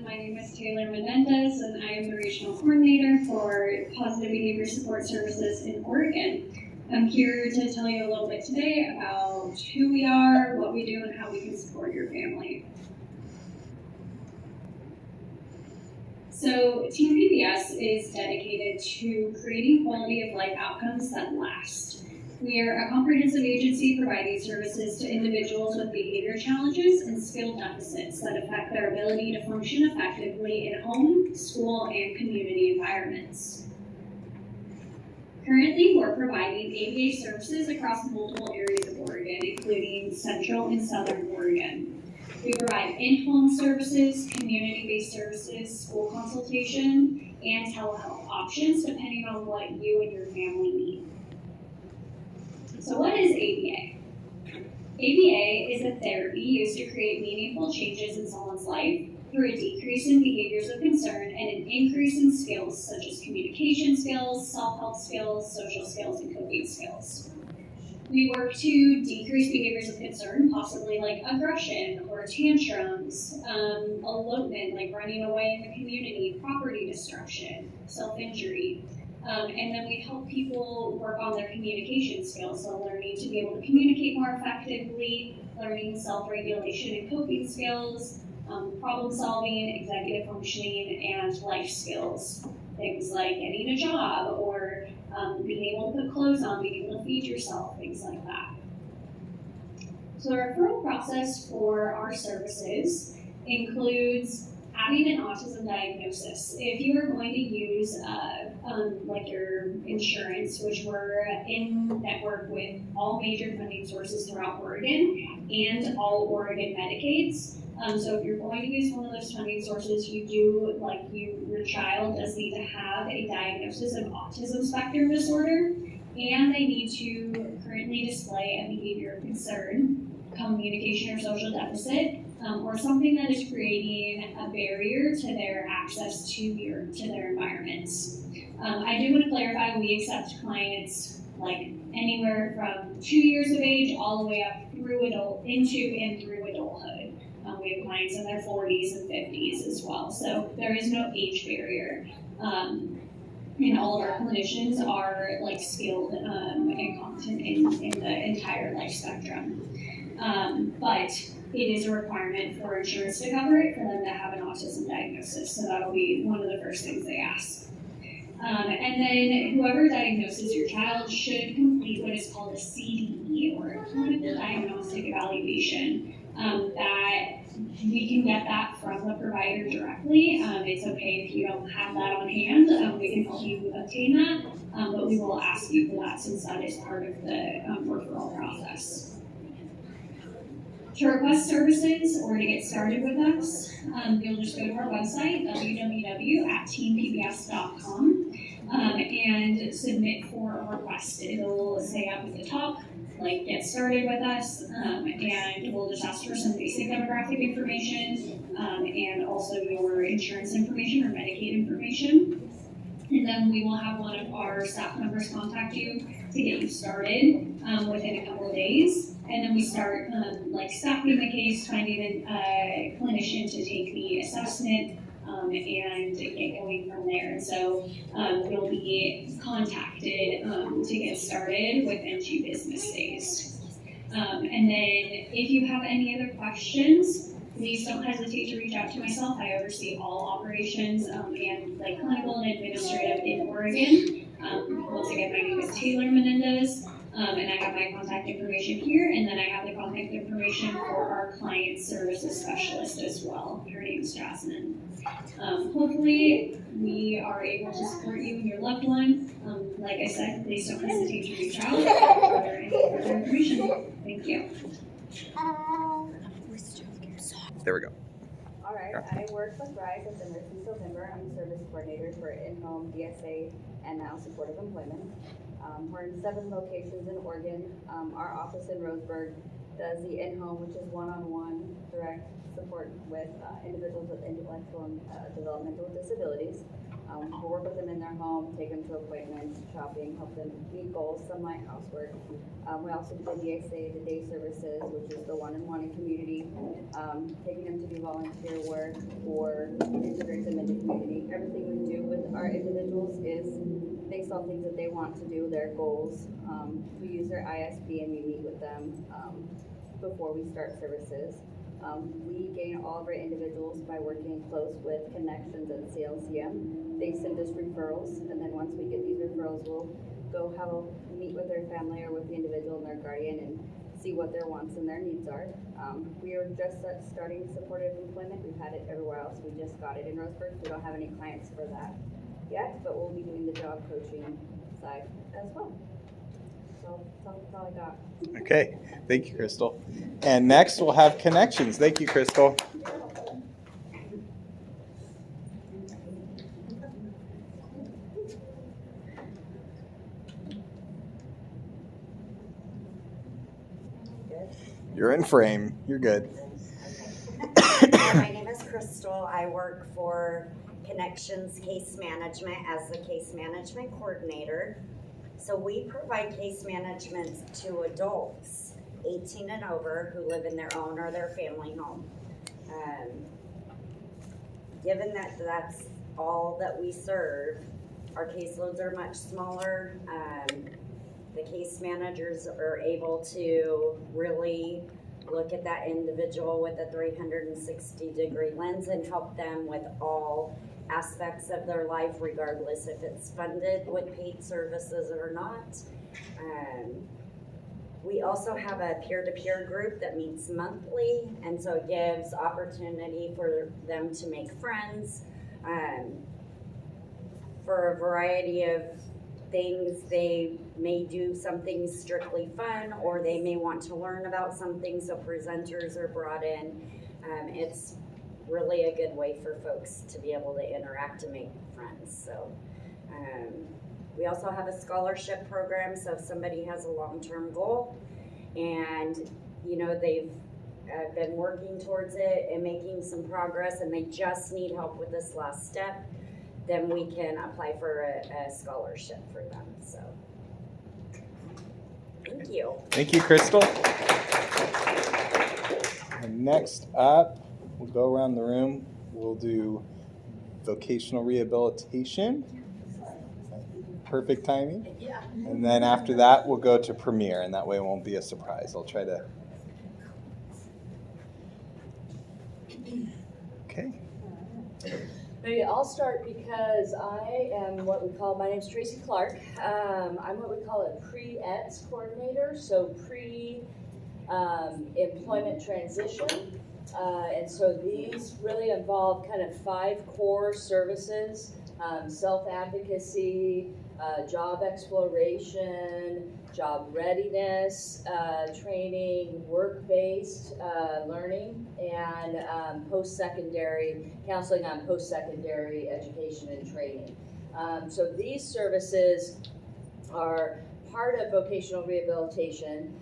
My name is Taylor Menendez, and I am the Regional Coordinator for Positive Behavior Support Services in Oregon. I'm here to tell you a little bit today about who we are, what we do, and how we can support your family. So Team PBS is dedicated to creating quality of life outcomes that last. We are a comprehensive agency providing services to individuals with behavior challenges and skill deficits that affect their ability to function effectively in home, school, and community environments. Currently, we're providing ABA services across multiple areas of Oregon, including Central and Southern Oregon. We provide in-home services, community-based services, school consultation, and telehealth options depending on what you and your family need. So what is ABA? ABA is a therapy used to create meaningful changes in someone's life through a decrease in behaviors of concern and an increase in skills such as communication skills, self-help skills, social skills, and coping skills. We work to decrease behaviors of concern, possibly like aggression or tantrums, elopement, like running away in the community, property destruction, self-injury. And then we help people work on their communication skills, so learning to be able to communicate more effectively, learning self-regulation and coping skills, problem solving, executive functioning, and life skills. Things like getting a job or being able to put clothes on, being able to feed yourself, things like that. So the referral process for our services includes having an autism diagnosis. If you are going to use like your insurance, which we're in network with all major funding sources throughout Oregon and all Oregon Medicaids. So if you're going to use one of those funding sources, your child does need to have a diagnosis of autism spectrum disorder, and they need to currently display a behavior of concern, communication or social deficit, or something that is creating a barrier to their access to their environments. I do want to clarify, we accept clients like anywhere from 2 years of age all the way up through adulthood. We have clients in their 40s and 50s as well, so there is no age barrier. And all of our clinicians are skilled and competent in the entire life spectrum. But it is a requirement for insurance to cover it for them to have an autism diagnosis, so that'll be one of the first things they ask. And then whoever diagnoses your child should complete what is called a CDE, or a clinical diagnostic evaluation. That we can get that from the provider directly. It's okay if you don't have that on hand. We can help you obtain that, but we will ask you for that since that is part of the referral process. To request services or to get started with us, you'll just go to our website, www.teampbs.com, and submit for a request. It'll say up at the top, get started with us, and we'll just ask for some basic demographic information, and also your insurance information or Medicaid information. And then we will have one of our staff members contact you to get you started within a couple of days. And then we start staffing the case, finding a clinician to take the assessment, and get going from there. And so you'll be contacted to get started within 2 business days. And then if you have any other questions, please don't hesitate to reach out to myself. I oversee all operations and clinical and administrative in Oregon. Once again, my name is Taylor Menendez. And I have my contact information here, and then I have the contact information for our client services specialist as well. Her name is Jasmine. Hopefully, we are able to support you and your loved one. Like I said, please don't hesitate to reach out for any further information. Thank you. There we go. All right, I work with RISE as a nurse in November. I'm the service coordinator for in-home DSA and now supportive employment. We're in 7 locations in Oregon. Our office in Roseburg does the in-home, which is one-on-one direct support with individuals with intellectual and developmental disabilities. We'll work with them in their home, take them to appointments, shopping, help them meet goals, some light housework. We also do the DSA, the day services, which is the one-on-one in community, taking them to do volunteer work or integrate them into community. Everything we do with our individuals is based on things that they want to do, their goals. We use their ISP and we meet with them before we start services. We gain all of our individuals by working close with Connections and CLCM. They send us referrals, and then once we get these referrals, we'll go have a meet with their family or with the individual and their guardian and see what their wants and their needs are. We are just starting supportive employment. We've had it everywhere else. We just got it in Roseburg. We don't have any clients for that yet, but we'll be doing the job coaching side as well. So that's all I got. Okay, thank you, Crystal. And next we'll have Connections. Thank you, Crystal. You're in frame. You're good. My name is Crystal. I work for Connections Case Management as the case management coordinator. So we provide case management to adults 18 and over who live in their own or their family home. Given that that's all that we serve, our caseloads are much smaller. The case managers are able to really look at that individual with a 360-degree lens and help them with all aspects of their life, regardless if it's funded with paid services or not. We also have a peer-to-peer group that meets monthly, and so it gives opportunity for them to make friends. For a variety of things, they may do something strictly fun, or they may want to learn about something, so presenters are brought in. It's really a good way for folks to be able to interact and make friends. So we also have a scholarship program, so if somebody has a long-term goal and they've been working towards it and making some progress and they just need help with this last step, then we can apply for a scholarship for them. So thank you. Thank you, Crystal. And next up, we'll go around the room. We'll do vocational rehabilitation. Perfect timing. Yeah. And then after that, we'll go to Premier, and that way it won't be a surprise. I'll try to. Okay. Maybe I'll start because I am what we call, my name's Tracy Clark. I'm what we call a pre-ETS coordinator, so pre-employment transition. And so these really involve kind of 5 core services: self-advocacy, job exploration, job readiness, training, work-based learning, and post-secondary, counseling on post-secondary education and training. So these services are part of vocational rehabilitation.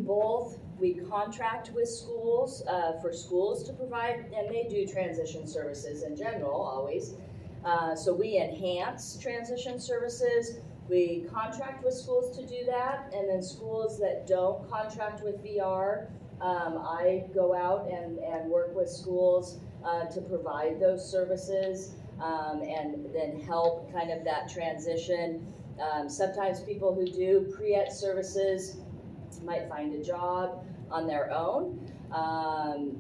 Both we contract with schools for schools to provide, and they do transition services in general always. So we enhance transition services. We contract with schools to do that, and then schools that don't contract with VR, I go out and work with schools to provide those services and then help kind of that transition. Sometimes people who do pre-ET services might find a job on their own.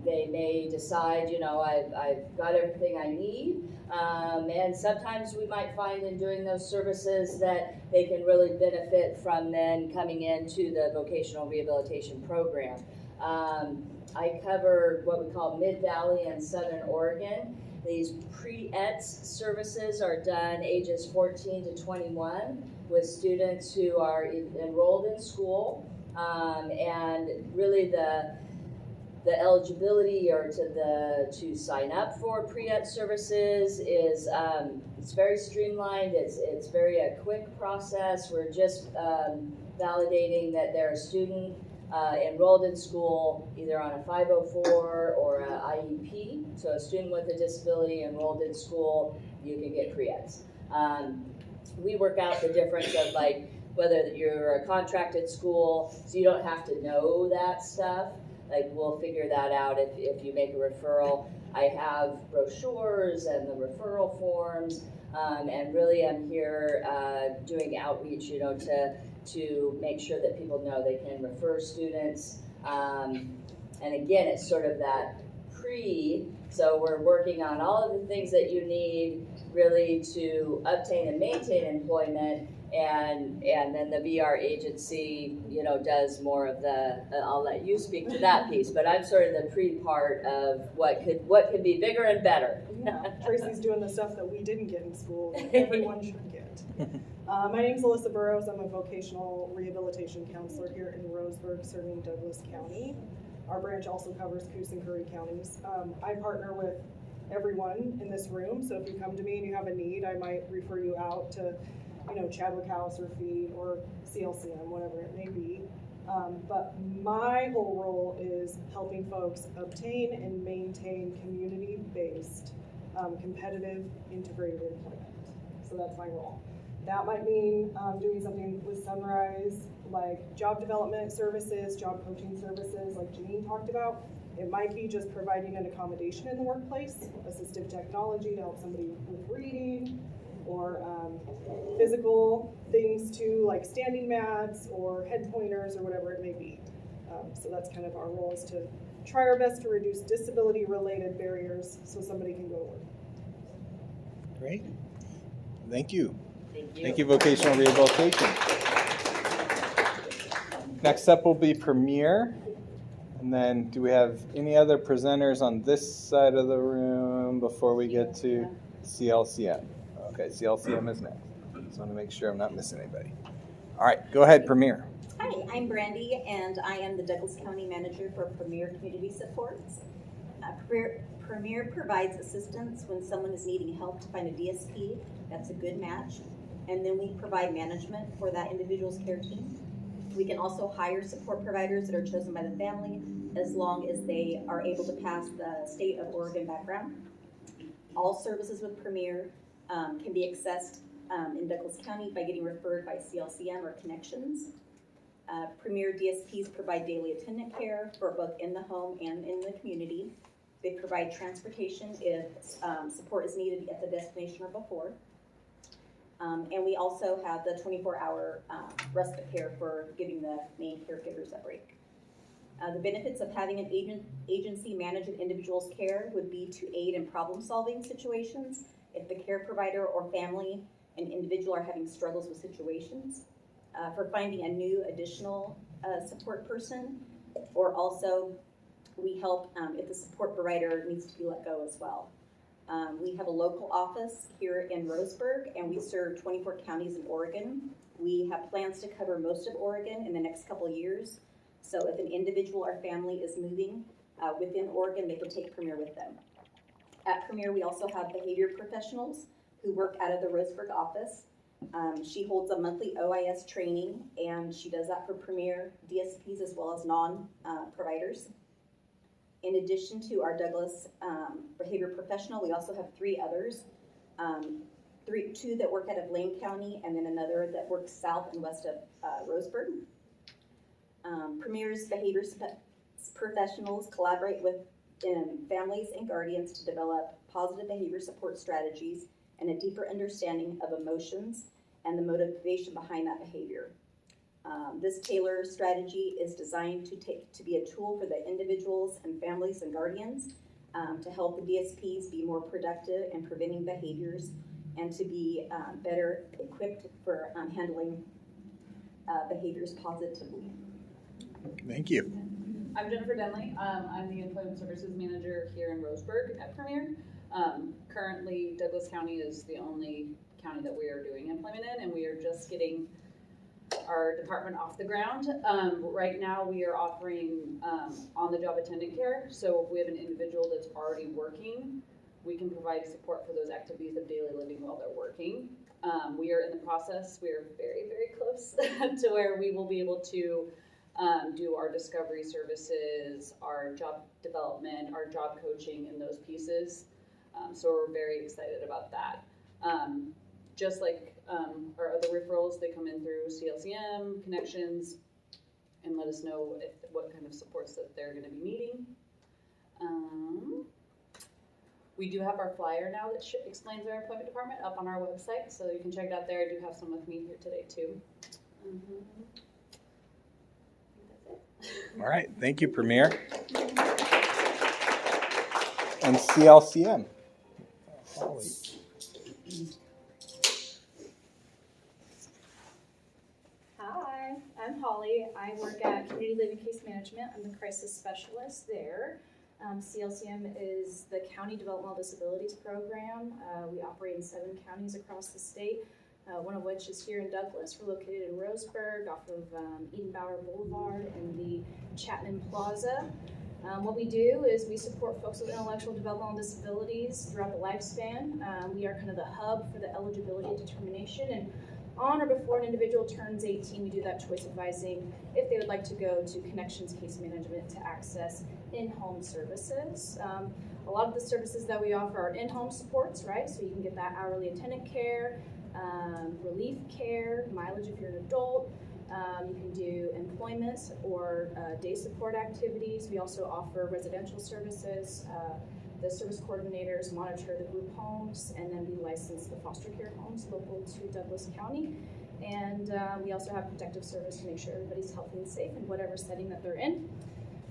They may decide, I've got everything I need. And sometimes we might find in doing those services that they can really benefit from then coming into the vocational rehabilitation program. I cover what we call Mid-Valley and Southern Oregon. These pre-ETS services are done ages 14 to 21 with students who are enrolled in school. And really the eligibility or to sign up for pre-ET services is it's very streamlined. It's very a quick process. We're just validating that they're a student enrolled in school either on a 504 or a IEP. So a student with a disability enrolled in school, you can get pre-Eds. We work out the difference of like whether you're a contracted school, so you don't have to know that stuff. Like we'll figure that out if you make a referral. I have brochures and the referral forms, and really I'm here doing outreach, you know, to make sure that people know they can refer students. And again, it's sort of that so we're working on all of the things that you need really to obtain and maintain employment, and then the VR agency, you know, does more of the, I'll let you speak to that piece, but I'm sort of the pre-part of what could be bigger and better. Yeah, Tracy's doing the stuff that we didn't get in school that everyone should get. My name's Alyssa Burrows. I'm a vocational rehabilitation counselor here in Roseburg, serving Douglas County. Our branch also covers Coos and Curry counties. I partner with everyone in this room, so if you come to me and you have a need, I might refer you out to, you know, Chadwick House or FEATT or CLCM, whatever it may be. But my whole role is helping folks obtain and maintain community-based, competitive, integrated employment. So that's my role. That might mean doing something with Sunrise, like job development services, job coaching services, like Janine talked about. It might be just providing an accommodation in the workplace, assistive technology to help somebody with reading, or physical things too, like standing mats or head pointers or whatever it may be. So that's kind of our role, is to try our best to reduce disability-related barriers so somebody can go to work. Great. Thank you. Thank you. Thank you, Vocational Rehabilitation. Next up will be Premier. And then do we have any other presenters on this side of the room before we get to CLCM? Okay, CLCM is next. Just want to make sure I'm not missing anybody. All right, go ahead, Premier. Hi, I'm Brandy, and I am the Douglas County Manager for Premier Community Supports. Premier provides assistance when someone is needing help to find a DSP that's a good match, and then we provide management for that individual's care team. We can also hire support providers that are chosen by the family as long as they are able to pass the state of Oregon background. All services with Premier can be accessed in Douglas County by getting referred by CLCM or Connections. Premier DSPs provide daily attendant care for both in the home and in the community. They provide transportation if support is needed at the destination or before. And we also have the 24-hour respite care for giving the main caregivers a break. The benefits of having an agency manage an individual's care would be to aid in problem-solving situations if the care provider or family and individual are having struggles with situations, for finding a new additional support person, or also we help if the support provider needs to be let go as well. We have a local office here in Roseburg, and we serve 24 counties in Oregon. We have plans to cover most of Oregon in the next couple of years. So if an individual or family is moving within Oregon, they can take Premier with them. At Premier, we also have behavior professionals who work out of the Roseburg office. She holds a monthly OIS training, and she does that for Premier DSPs as well as non-providers. In addition to our Douglas behavior professional, we also have 3 others, 2 that work out of Lane County, and then another that works south and west of Roseburg. Premier's behavior professionals collaborate with families and guardians to develop positive behavior support strategies and a deeper understanding of emotions and the motivation behind that behavior. This tailored strategy is designed to be a tool for the individuals and families and guardians to help the DSPs be more productive in preventing behaviors and to be better equipped for handling behaviors positively. Thank you. I'm Jennifer Denley. I'm the Employment Services Manager here in Roseburg at Premier. Currently, Douglas County is the only county that we are doing employment in, and we are just getting our department off the ground. Right now, we are offering on-the-job attendant care. So if we have an individual that's already working, we can provide support for those activities of daily living while they're working. We are in the process. We are very, very close to where we will be able to do our discovery services, our job development, our job coaching, and those pieces. So we're very excited about that. Just like our other referrals, they come in through CLCM, connections, and let us know what kind of supports that they're going to be needing. We do have our flyer now that explains our employment department up on our website, so you can check it out there. I do have some with me here today too. All right, thank you, Premier. And CLCM. Holly. Hi, I'm Holly. I work at Community Living Case Management. I'm the crisis specialist there. CLCM is the County Developmental Disabilities Program. We operate in 7 counties across the state, one of which is here in Douglas. We're located in Roseburg off of Edenbauer Boulevard and the Chapman Plaza. What we do is we support folks with intellectual developmental disabilities throughout the lifespan. We are kind of the hub for the eligibility determination, and on or before an individual turns 18, we do that choice advising if they would like to go to Connections Case Management to access in-home services. A lot of the services that we offer are in-home supports, right? So you can get that hourly attendant care, relief care, mileage if you're an adult. You can do employment or day support activities. We also offer residential services. The service coordinators monitor the group homes, and then we license the foster care homes local to Douglas County. And we also have protective service to make sure everybody's healthy and safe in whatever setting that they're in.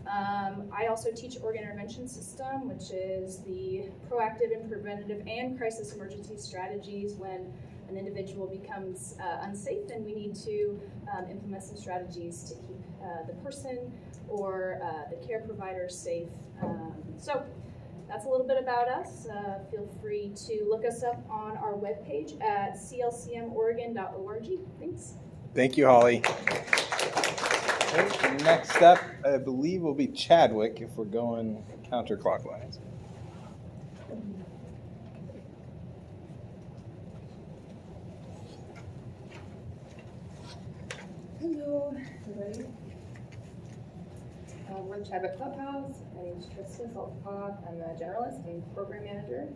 I also teach organ intervention system, which is the proactive and preventative and crisis emergency strategies when an individual becomes unsafe, and we need to implement some strategies to keep the person or the care provider safe. So that's a little bit about us. Feel free to look us up on our webpage at clcmoregon.org. Thanks. Thank you, Holly. Okay, next up, I believe, will be Chadwick if we're going counterclockwise. Hello, everybody. We're the Chadwick Clubhouse. My name is Trista Saltcock. I'm a generalist and program manager.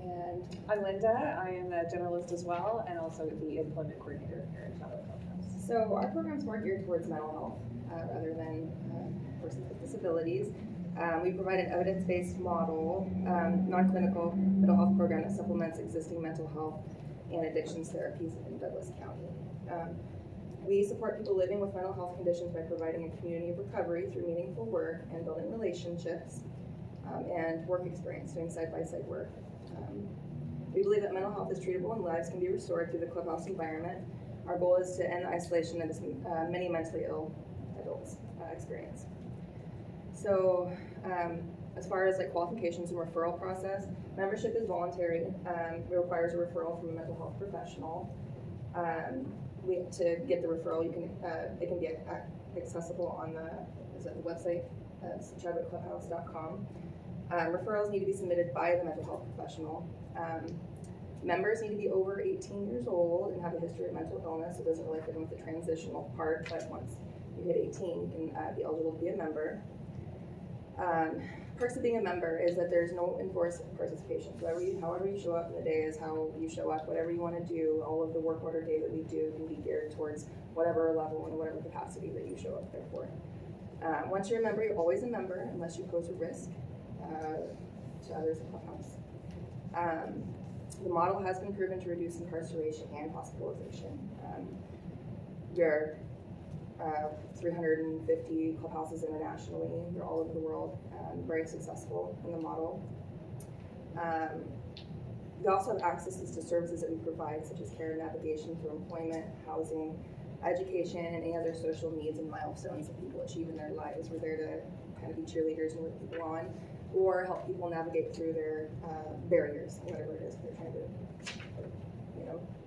And I'm Linda. I am a generalist as well, and also the employment coordinator here at Chadwick Clubhouse. So our program's more geared towards mental health rather than persons with disabilities. We provide an evidence-based model, non-clinical mental health program that supplements existing mental health and addictions therapies in Douglas County. We support people living with mental health conditions by providing a community of recovery through meaningful work and building relationships and work experience, doing side-by-side work. We believe that mental health is treatable and lives can be restored through the clubhouse environment. Our goal is to end the isolation that many mentally ill adults experience. So as far as like qualifications and referral process, membership is voluntary. It requires a referral from a mental health professional. To get the referral, it can be accessible on the website, chadwickclubhouse.com. Referrals need to be submitted by the mental health professional. Members need to be over 18 years old and have a history of mental illness. It doesn't really fit in with the transitional part, but once you hit 18, you can be eligible to be a member. Perks of being a member is that there's no enforced participation. So however you show up in the day is how you show up. Whatever you want to do, all of the work order day that we do can be geared towards whatever level and whatever capacity that you show up there for. Once you're a member, you're always a member unless you pose a risk to others in the house. The model has been proven to reduce incarceration and hospitalization. There are 350 clubhouses internationally. They're all over the world, very successful in the model. We also have access to services that we provide, such as care and navigation through employment, housing, education, and any other social needs and milestones that people achieve in their lives. We're there to kind of be cheerleaders and root people on, or help people navigate through their barriers, whatever it is they're trying to,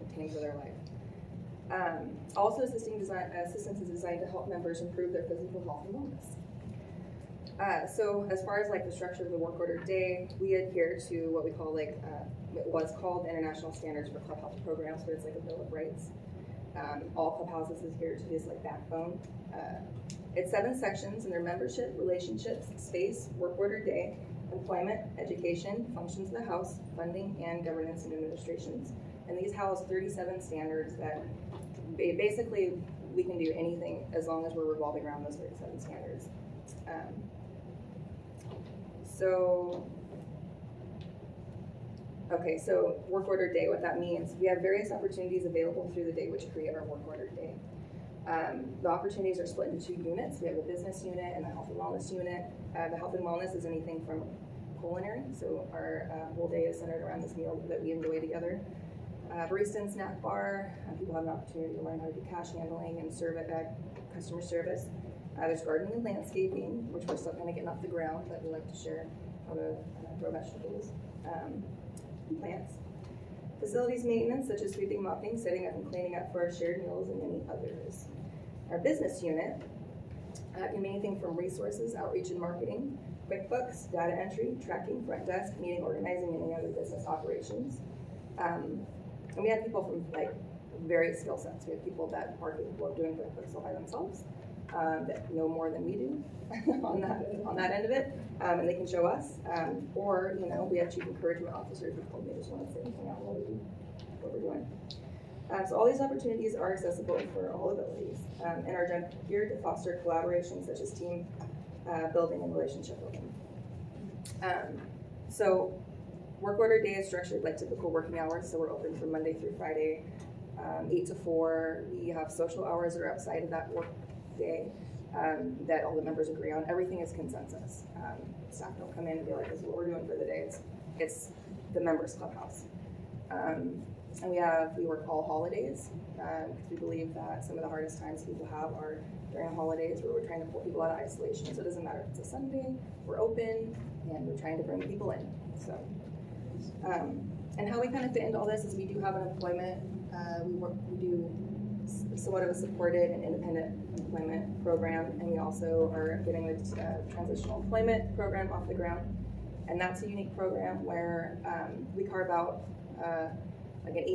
obtain for their life. Also, assistance is designed to help members improve their physical health and wellness. So as far as like the structure of the work order day, we adhere to what we call what's called the International Standards for Clubhouse Programs, but it's like a Bill of Rights. All Clubhouses is here to this like backbone. It's 7 sections, and they're membership, relationships, space, work order day, employment, education, functions of the house, funding, and governance and administrations. And these house 37 standards that basically we can do anything as long as we're revolving around those 37 standards. So work order day, what that means, we have various opportunities available through the day which create our work order day. The opportunities are split into 2 units. We have a business unit and a health and wellness unit. The health and wellness is anything from culinary, so our whole day is centered around this meal that we enjoy together. Barista and snack bar, people have an opportunity to learn how to do cash handling and customer service. There's gardening and landscaping, which we're still kind of getting off the ground, but we like to share how to grow vegetables and plants. Facilities maintenance, such as sweeping, mopping, setting up, and cleaning up for our shared meals, and many others. Our business unit can be anything from resources, outreach and marketing, QuickBooks, data entry, tracking, front desk, meeting organizing, and any other business operations. And we have people from like various skill sets. We have people that are capable of doing QuickBooks all by themselves, that know more than we do on that end of it, and they can show us. Or we have chief encouragement officers who told me they just want to sit and hang out while we do what we're doing. So all these opportunities are accessible for all abilities, and are geared to foster collaboration such as team building and relationship building. So work order day is structured like typical working hours, so we're open from Monday through Friday, 8 to 4. We have social hours that are outside of that work day that all the members agree on. Everything is consensus. Staff don't come in and be like, this is what we're doing for the day. It's the members' clubhouse. And we work all holidays because we believe that some of the hardest times people have are during holidays where we're trying to pull people out of isolation. So it doesn't matter if it's a Sunday, we're open and we're trying to bring people in. So, and how we kind of fit into all this is we do have an employment. We do somewhat of a supported and independent employment program, and we also are getting the transitional employment program off the ground. And that's a unique program where we carve out like an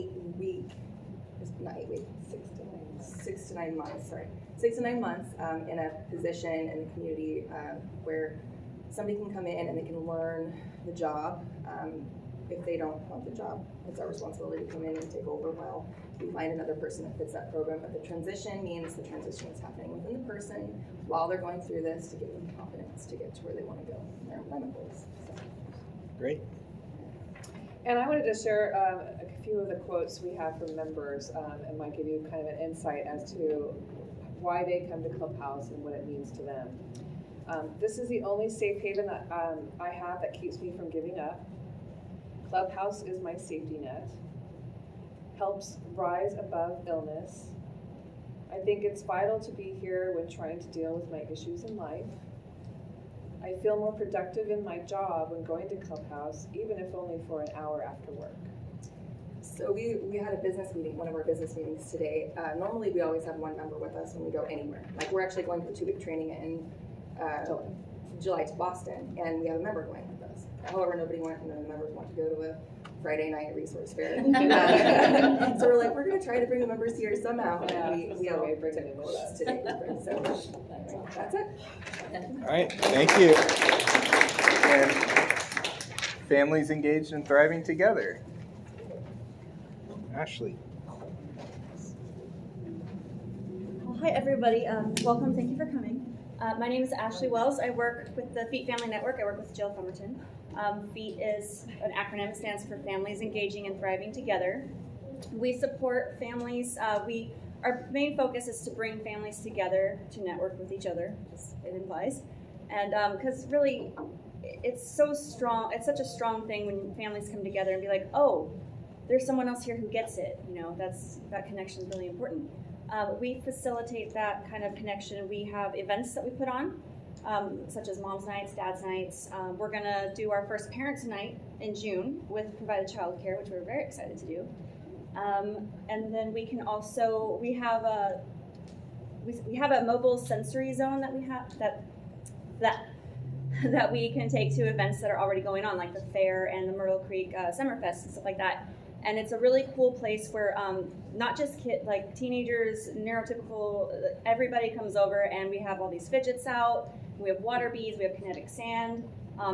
6 to 9 months, 6 to 9 months in a position in the community where somebody can come in and they can learn the job. If they don't want the job, it's our responsibility to come in and take over while we find another person that fits that program. But the transition means the transition is happening within the person while they're going through this to give them confidence to get to where they want to go in their employment goals. So. Great. And I wanted to share a few of the quotes we have from members and might give you kind of an insight as to why they come to Clubhouse and what it means to them. This is the only safe haven that I have that keeps me from giving up. Clubhouse is my safety net. Helps rise above illness. I think it's vital to be here when trying to deal with my issues in life. I feel more productive in my job when going to Clubhouse, even if only for an hour after work. So we had a business meeting, one of our business meetings today. Normally we always have one member with us when we go anywhere. Like we're actually going for 2-week training in July to Boston, and we have a member going with us. However, none of the members want to go to a Friday night resource fair. So we're like, we're going to try to bring the members here somehow. And we all bring it with us today. So that's it. All right, thank you. And families engaged and thriving together. Ashley. Well, hi everybody, welcome, thank you for coming. My name is Ashley Wells. I work with the FEATT Family Network. I work with Jill Fumerton. FEATT is an acronym, stands for Families Engaging and Thriving Together. We support families. Our main focus is to bring families together to network with each other, as it implies. And because really, it's so strong, it's such a strong thing when families come together and be like, oh, there's someone else here who gets it. That connection is really important. We facilitate that kind of connection. We have events that we put on, such as Mom's Nights, Dad's Nights. We're going to do our first Parents' Night in June with provided childcare, which we're very excited to do. And then we can also, we have a mobile sensory zone that we have that we can take to events that are already going on, like the fair and the Myrtle Creek Summerfest and stuff like that. And it's a really cool place where not just like teenagers, neurotypical, everybody comes over, and we have all these fidgets out. We have water beads, we have kinetic sand.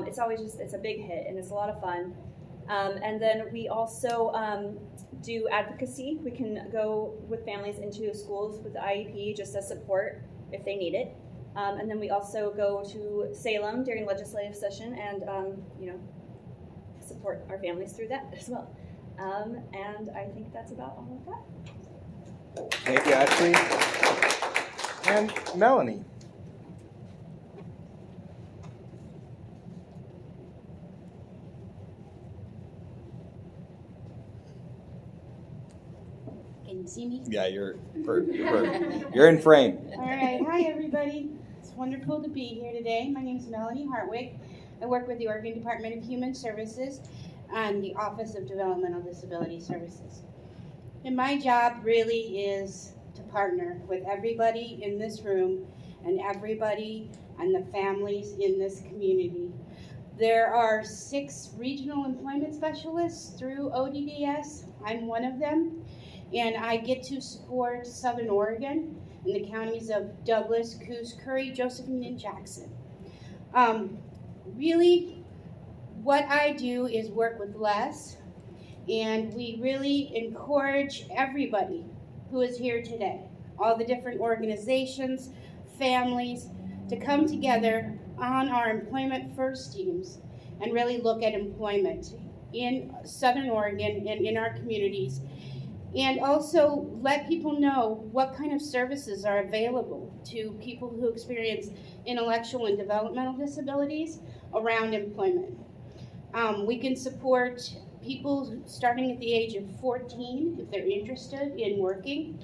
It's always it's a big hit, and it's a lot of fun. And then we also do advocacy. We can go with families into schools with the IEP just as support if they need it. And then we also go to Salem during legislative session and support our families through that as well. And I think that's about all of that. Thank you, Ashley. And Melanie. Can you see me? Yeah, you're in frame. All right. Hi, everybody. It's wonderful to be here today. My name is Melanie Hartwig. I work with the Oregon Department of Human Services and the Office of Developmental Disability Services. And my job really is to partner with everybody in this room and everybody and the families in this community. There are 6 regional employment specialists through ODDS. I'm one of them. And I get to support Southern Oregon in the counties of Douglas, Coos, Curry, Josephine, and Jackson. Really, what I do is work with Les, and we really encourage everybody who is here today, all the different organizations, families, to come together on our Employment First teams and really look at employment in Southern Oregon and in our communities. And also let people know what kind of services are available to people who experience intellectual and developmental disabilities around employment. We can support people starting at the age of 14 if they're interested in working.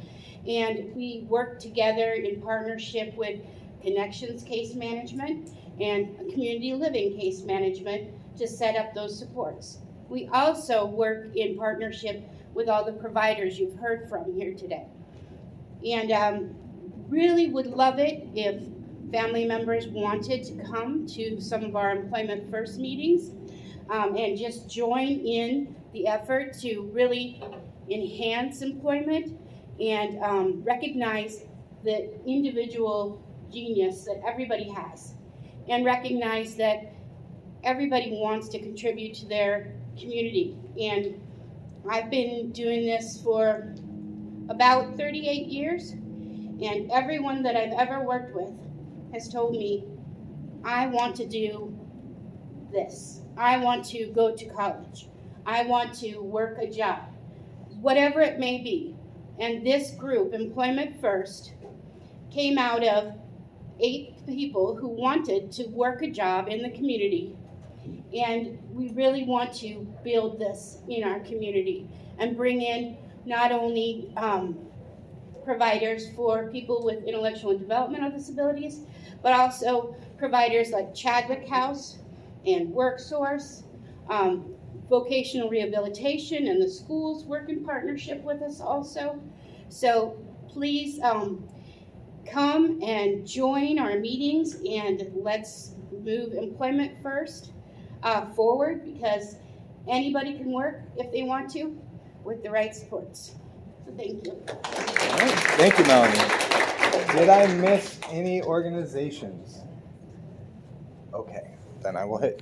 And we work together in partnership with Connections Case Management and Community Living Case Management to set up those supports. We also work in partnership with all the providers you've heard from here today. And really would love it if family members wanted to come to some of our Employment First meetings and just join in the effort to really enhance employment and recognize the individual genius that everybody has, and recognize that everybody wants to contribute to their community. And I've been doing this for about 38 years, and everyone that I've ever worked with has told me, I want to do this. I want to go to college. I want to work a job, whatever it may be. And this group, Employment First, came out of 8 people who wanted to work a job in the community. And we really want to build this in our community and bring in not only providers for people with intellectual and developmental disabilities, but also providers like Chadwick House and WorkSource, vocational rehabilitation, and the schools work in partnership with us also. So please come and join our meetings, and let's move Employment First forward, because anybody can work if they want to with the right supports. So thank you. All right. Thank you, Melanie. Did I miss any organizations? Okay, then I will hit